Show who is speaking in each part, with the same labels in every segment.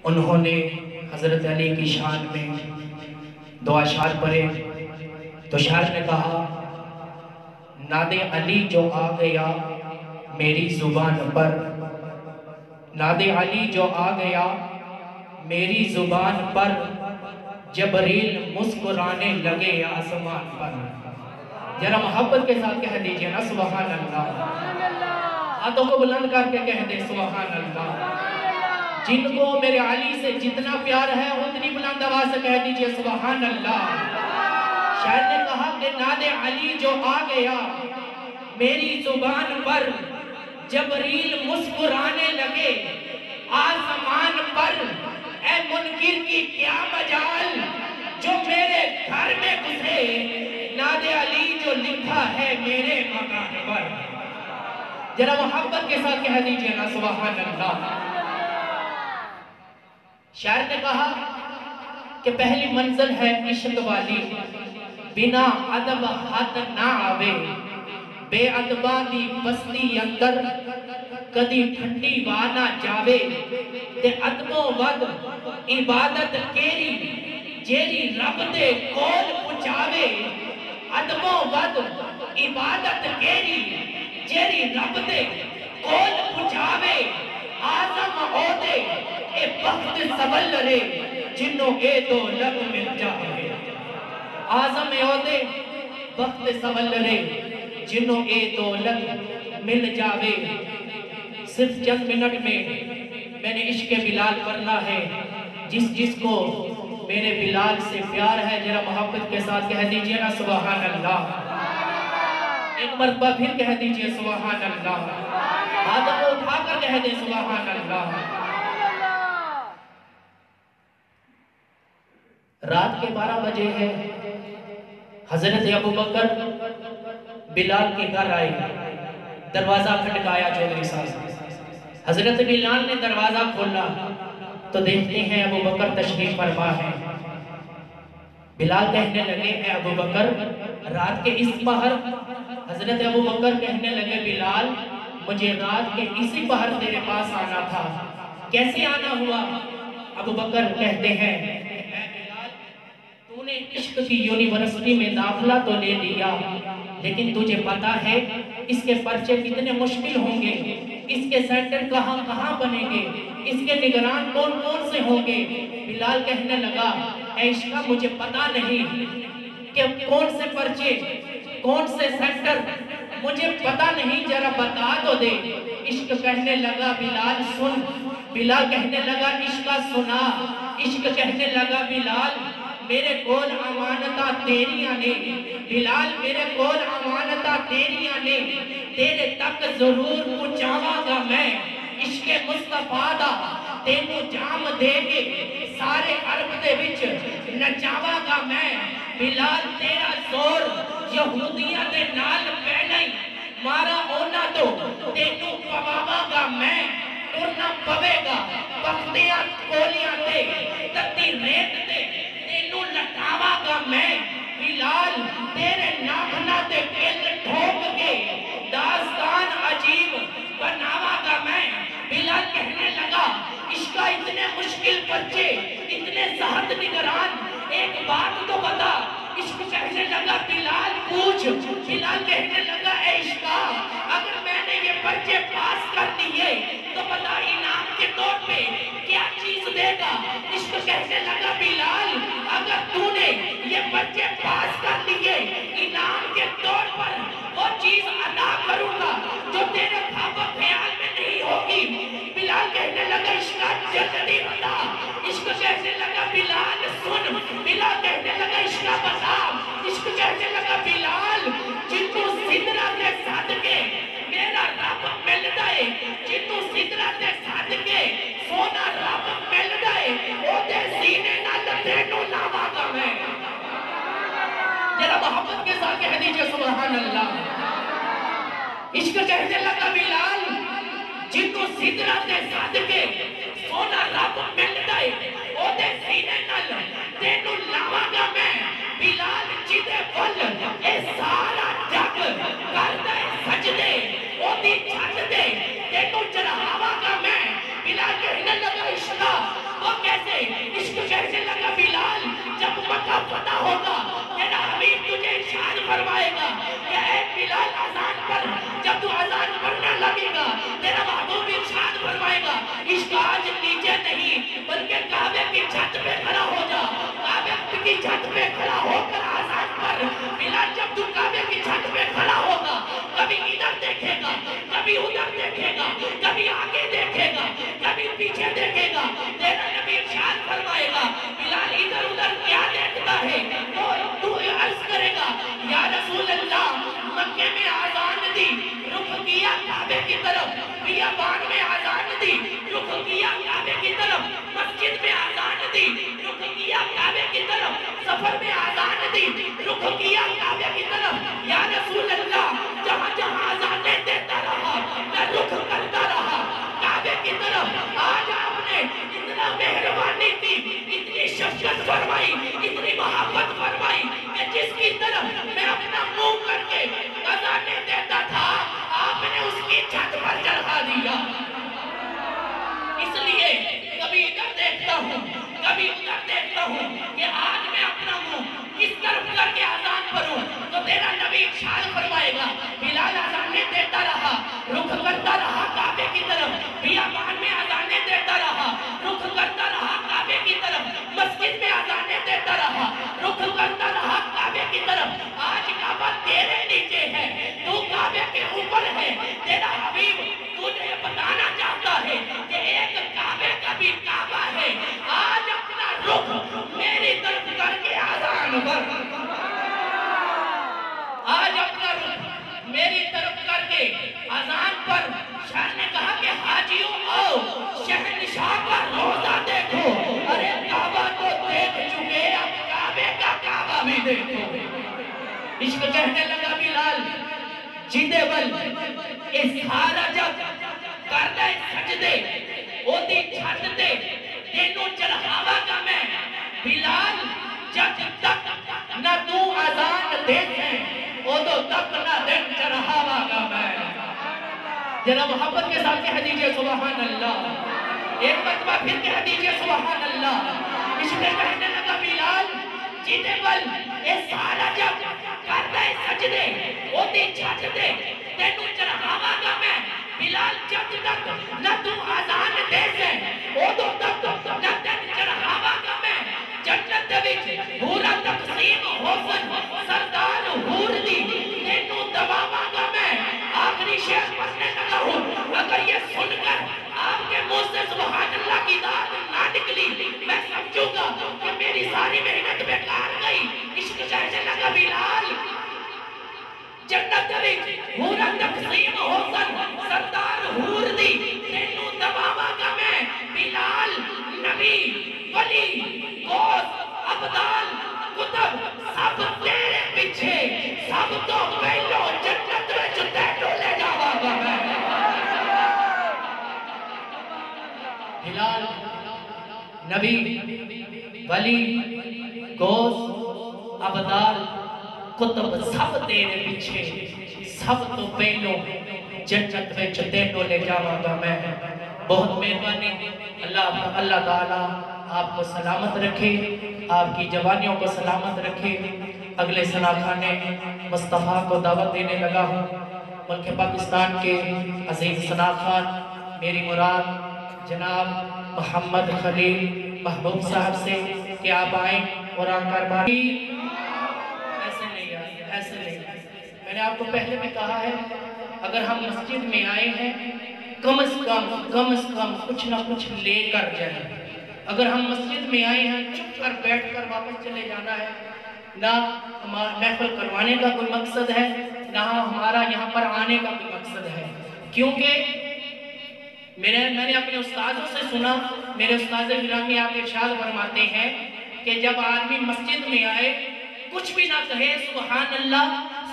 Speaker 1: انہوں نے حضرت علی کی شان میں دو اشعار پڑھے تو شاعر نے کہا، ناد علی جو آ گیا میری زبان پر، ناد علی جو آ گیا میری زبان پر، جبریل مسکرانے لگے آسمان پر۔ ذرا محبت کے ساتھ کہہ دیجئے نا سبحان اللہ، ہاتھوں کو بلند کر کے کہہ دے سبحان اللہ۔ جن کو میرے علی سے جتنا پیار ہے اتنی بلند آواز سے کہہ دیجئے سبحان اللہ۔ شاعر نے کہا کہ ناد علی جو آ گیا میری زبان پر، جبریل مسکرانے لگے آسمان پر۔ اے منکر کی کیا مجال جو میرے گھر میں گھسے، ناد علی جو لکھا ہے میرے مکان پر۔ ذرا محبت کے ساتھ کہہ دیجئے نا سبحان اللہ۔ شاعر نے کہا کہ پہلی منزل ہے عشق والی، بنا ادب ہاتھ نہ آوے، بے ادبا دی بستی اندر کدی ٹھنڈی وانا جاوے، تے ادبوں ود عبادت کیری جیری رب دے کول پچاوے، ادبوں ود عبادت کیری جیری رب دے کول پچاوے، آزم عہدے اے بخت سبلرے جنوں اے دولت مل جاوے، آزم عہدے بخت سبلرے جنوں اے دولت مل جاوے۔ صرف چند منٹ میں نے عشق بلال پڑھنا ہے۔ جس کو میرے بلال سے پیار ہے ذرا محبت کے ساتھ کہہ دیجئے نا سبحان اللہ۔ ایک مرتبہ پھر کہہ دیجئے سبحان اللہ، ہاتھوں کو اٹھا کر کہہ دے سبحان اللہ۔ رات کے 12 بجے ہے، حضرت ابوبکر بلال کے گھر آئے، دروازہ کھٹکایا چودھری صاحب۔ حضرت بلال نے دروازہ کھولا تو دیکھتے ہیں ابوبکر تشریف فرما ہے۔ بلال کہنے لگے اے ابوبکر رات کے اس پہر، حضرت ابوبکر کہنے لگے بلال مجھے رات کے اسی پہر تیرے پاس آنا تھا، کیسے آنا ہوا؟ ابوبکر کہتے ہیں اے بلال تو نے عشق کی یونیورسٹی میں داخلہ تو لے لیا، لیکن تجھے پتا ہے اس کے پرچے کتنے مشکل ہوں گے، اس کے سینٹر کہاں کہاں بنیں گے، اس کے نگران کون کون سے ہوں گے؟ بلال کہنے لگا اے عشقہ مجھے پتا نہیں کہ کون سے پرچے کون سے سینٹر، مجھے پتا نہیں ذرا بتا تو دے۔ عشق کہنے لگا بلال سن، بلال کہنے لگا عشقہ سنا، عشق کہنے لگا بلال میرے کول امانتہ تیریاں نے، بلال میرے کول امانتہ تیریاں نے، تیرے تک ضرور پہنچاواں گا میں، عشق مصطفیٰ دا تینوں جام دے کے سارے عرب دے وچ نچاواں گا میں، بلال تیرا زور یہودیاں دے نال پہنا ہی مارا اونا تو تینوں پواواں گا میں، ٹرنا پوے گا بختیاں کولیاں دے تتی ریت دے تینوں لٹاواں گا میں، بلال تیرے ناخنا تے کل ٹھوک کے داستان عجیب بناواں گا میں۔ بلال کہنے لگا عشقہ اتنے مشکل پرچے اتنے سخت نگران، ایک بات تو بتا۔ عشق کہنے لگا بلال پوچھ، بلال کہنے لگا اے عشقہ اگر میں نے یہ پرچے پاس کر دیئے تو بتا انعام کے طور پہ کیا چیز دے گا؟ عشق کہنے لگا بلال اگر تو نے یہ پرچے پاس کر دیئے انعام کے طور پر وہ چیز عطا کروں گا جو تیرے خواب و خیال میں نہیں ہوگی۔ بلال کہنے لگا عشقہ جلدی بتا، عشق کہنے لگا بلال سن، بلال کہنے لگا عشقہ بتا، عشق کہنے لگا بلال جتو سدرہ دے صدقے میرا رب مل دائے، جتو سدرہ دے صدقے سونا رب مل دائے، او دے سینے نہ لٹینوں لاوا گا میں۔ ذرا محبت کے ساتھ کہہ دیجئے سبحان اللہ۔ عشق کہنے لگا بلال جتو سدرہ دے صدقے سونا رب مل دائے، او دے سینے نہ لٹینوں لاوا گا میں، بلال جدے بھل اے سارا جگ کر دے سجدے او دی چھٹ دے تینوں چڑھاوا گا میں۔ بلال کہنے لگا عشقہ وہ کیسے؟ عشق کیسے لگا بلال جب مکہ فتح ہوگا تیرا حبیب تجھے ارشاد فرمائے گا کہ اے بلال اذان پر، جب تو اذان پڑھنے لگے گا تیرا محبوب ارشاد فرمائے گا عشق آج نیچے نہیں بلکہ کعبے کی چھت پہ کھڑا ہو جا، کعبے کی چھت پہ کھڑا ہو کر اذان پر بلال جب تو کعبے کی چھت پہ کھڑا ہوگا کبھی ادھر دیکھے گا کبھی ادھر دیکھے گا کبھی آگے دیکھے گا کبھی پیچھے دیکھے گا تیرا نبی ارشاد فرمائے گا بلال ادھر ادھر کیا دیکھتا ہے تو عرض کرے گا یا رسول اللہ مکے میں آزان دی رخ کیا کعبے کی طرف، بیابان میں آزان دی رخ کیا کعبے کی طرف، مسجد میں آزان دی رخ کیا کعبے کی طرف، سفر میں آزان دی رخ کیا کعبے کی طرف، یا رسول اللہ جہاں جہاں آزانیں دیتا رہا میں رخ کرتا رہا کعبے کی طرف۔ آج آپ نے اتنا مہربانی کی، اتنی شفقت فرمائی، اتنی محبت فرمائی کہ جس کی طرف میں اپنا منہ کر کے آزانیں دیتا تھا آپ نے اس کی چھت پر چڑھا دیا۔ اس لیے کبھی ادھر دیکھتا ہوں کبھی ادھر دیکھتا ہوں کہ آج میں اپنا منہ کس طرف کر کے آزان پڑھوں تو تیرا نبی ارشاد فرمائے گا بلال آزانیں دیتا رہا رخ کرتا رہا کعبے کی طرف، بیابان میں آزانیں دیتا رہا رخ کرتا رہا کعبے کی طرف، مسجد میں آزانیں دیتا رہا رخ کرتا رہا کعبے کی طرف۔ آج کعبہ تیرے نیچے ہے تو کعبے کے اوپر ہے، تیرا حبیب تجھے بتانا چاہتا ہے کہ ایک کعبے کا بھی کعبہ ہے۔ آج اپنا رخ میری طرف کر کے آزان پر، آج اپنا رخ میری طرف کر کے آزان پر شاہ نے کہا کہ حاجیوں آؤ شہنشاہ کا روزہ دیکھو، ارے کعبہ تو دیکھ چکے اب کعبے کا کعبہ بھی دیکھو۔ عشق کہنے لگا بلال جیدے بل اظہارہ جب کردہ سجدے او دی چھت دے تینوں چڑھاوا گا میں بلال جب تک نہ تو آزان دیکھیں او تو تک نہ دن چڑھاوا گا میں۔ ذرا محبت کے ساتھ کہہ دیجئے سبحان اللہ، ایک مرتبہ پھر کہہ دیجئے سبحان اللہ۔ عشق کہنے لگا بلال جیدے بل اظہارہ جب کردہ سجدے او دی چھت دے تینوں چڑھاوا گا میں بلال جب تک نہ تو آزان دے سے او تو تک نہ تین چڑھاوا گا میں۔ جنت وچ پورا تقسیم حسن سردار حور دی تینوں دباوا گا میں۔ آخری شیخ پڑھنے لگا ہوں، اگر یہ سن کر آپ کے منہ سے سبحان اللہ کی ذات نہ نکلی میں سمجھوں گا کہ میری ساری محنت بیکار گئی۔ عشق کہنے لگا بلال جنت وچ پورا تقسیم حسن سردار حور دی تینوں دباوا گا میں۔ بلال نبی ولی غوث ابدال کتب سب تیرے پیچھے، سب تو پہلو جنت وچ تینوں لے جاوا گا میں۔ بلال نبی ولی غوث ابدال کتب سب تیرے پیچھے، سب تو پہلو جنت وچ تینوں لے جاوا گا میں۔ بہت مہربانی، اللہ تعالیٰ آپ کو سلامت رکھے، آپ کی جوانیوں کو سلامت رکھے۔ اگلے ثناخانے مصطفیٰ کو دعوت دینے لگا ہوں۔ ملک پاکستان کے عزیز ثناخان میری مراد جناب محمد خلیل محبوب صاحب سے کہ آپ آئیں اور آ کر باری ایسے نہیں آئیں، ایسے نہیں آئیں۔ میں نے آپ کو پہلے میں کہا ہے اگر ہم مسجد میں آئے ہیں کم از کم کچھ نہ کچھ لے کر جائیں۔ اگر ہم مسجد میں آئے ہیں چپ کر بیٹھ کر واپس چلے جانا ہے، نہ محفل کروانے کا کوئی مقصد ہے نہ ہمارا یہاں پر آنے کا کوئی مقصد ہے۔ کیونکہ میں نے اپنے استاذوں سے سنا، میرے استاذ گرامی آپ ارشاد فرماتے ہیں کہ جب آدمی مسجد میں آئے کچھ بھی نہ کہے سبحان اللہ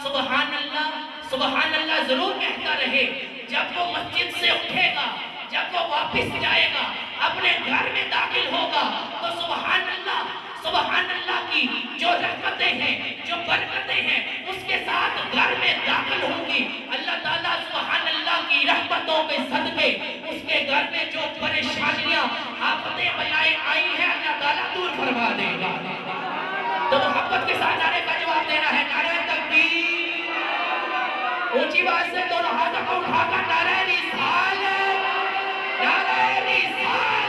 Speaker 1: سبحان اللہ سبحان اللہ ضرور کہتا رہے، جب وہ مسجد سے اٹھے گا، جب وہ واپس جائے گا، اپنے گھر میں داخل ہوگا تو سبحان اللہ کی جو رحمتیں ہیں، جو برکتیں ہیں اس کے ساتھ گھر میں داخل ہوں گی۔ اللہ تعالیٰ سبحان اللہ کی رحمتوں کے صدقے اس کے گھر میں جو پریشانیاں آفتیں بلائیں علی صاحب